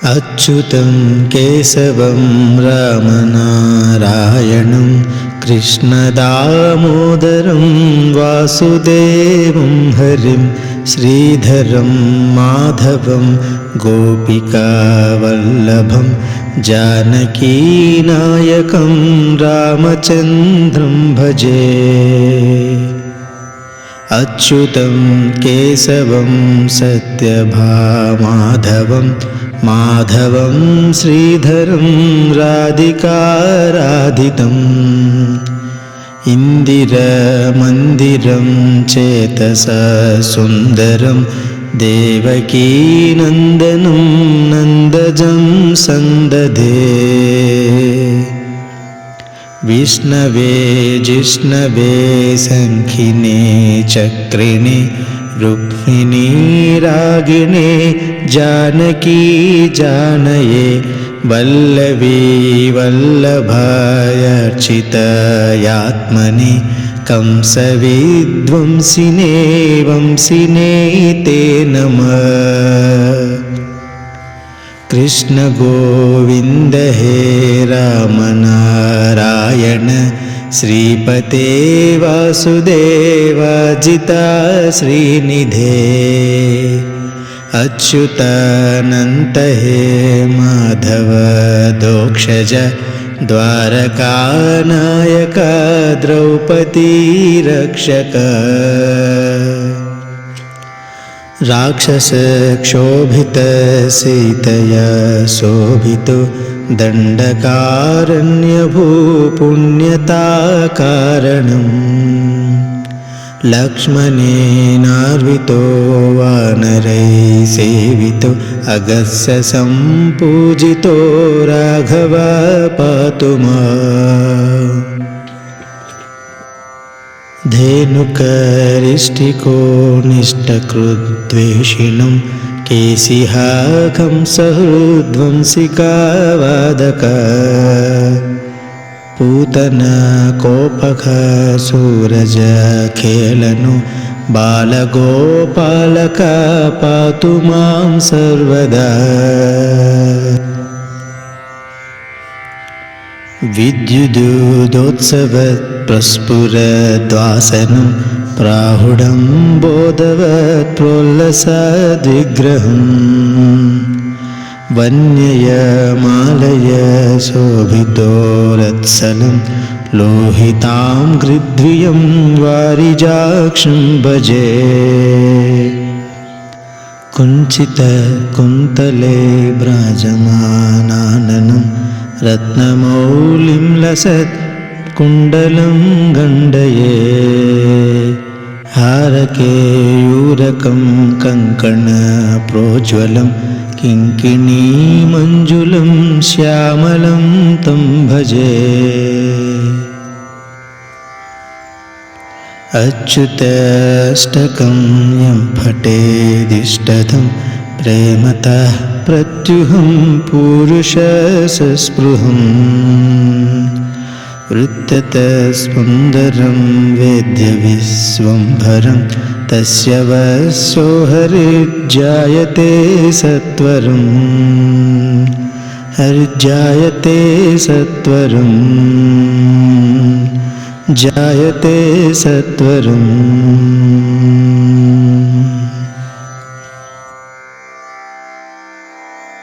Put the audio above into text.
अच्युतं केशवं रामनारायणं कृष्णदामोदरं वासुदेवं हरिं श्रीधरं माधवं गोपिकावल्लभं जानकीनायकं रामचन्द्रं भजे। अच्युतं केशवं सत्यभामाधवं माधवं श्रीधरं राधिकाराधितम् इन्दिरमन्दिरं चेतसा सुन्दरं देवकीनन्दनं नन्दजं सन्दधे। विष्णवे जिष्णवे शङ्खिने चक्रिणे रुक्मिणी रागिणे जानकी जानये वल्लभी वल्लभार्चितयात्मने कंसविध्वंसिने वंसिने ते नमः। कृष्ण गोविन्द हे रामनारायण श्रीपते वासुदेवाजिता श्रीनिधे। अच्युतानन्त हे माधव दोक्षज द्वारकानायक द्रौपदी रक्षक। राक्षसक्षोभित सीतया शोभितो दण्डकारण्यभूपुण्यताकारणम् लक्ष्मणेनार्वितो वानरैः सेवितो अगस्य सम्पूजितो राघव पातु माम्। धेनुकरिष्टिको निष्ठकृद्वेषिणं केशिहाकं सहृद्वंसिका वादका पूतना कोपख सूरजखेलनो बालगोपालका पातु मां सर्वदा। विद्युदुदोत्सवत् प्रस्फुरद्वासनं प्राहुडं बोधवत् प्रोल्लसद्विग्रहम् वन्ययमालय शोभितोरत्सलं लोहितां गृध्रियं वारिजाक्षं भजे। कुञ्चितकुन्तले भ्राजमानाननं रत्नमौलिं लसत् कुण्डलं गण्डये हारकेयूरकं कङ्कणप्रोज्वलं किङ्किणीमञ्जुलं श्यामलं तं भजे। अच्युताष्टकं यं पठेदिष्टदं प्रेमतः प्रत्युहं पुरुषसस्पृहम् वृत्ततस्पुन्दरं वेद्यविश्वम्भरं तस्य वशो हरिर्जायते सत्वरं हरिर्जायते सत्वरं जायते सत्वरम्।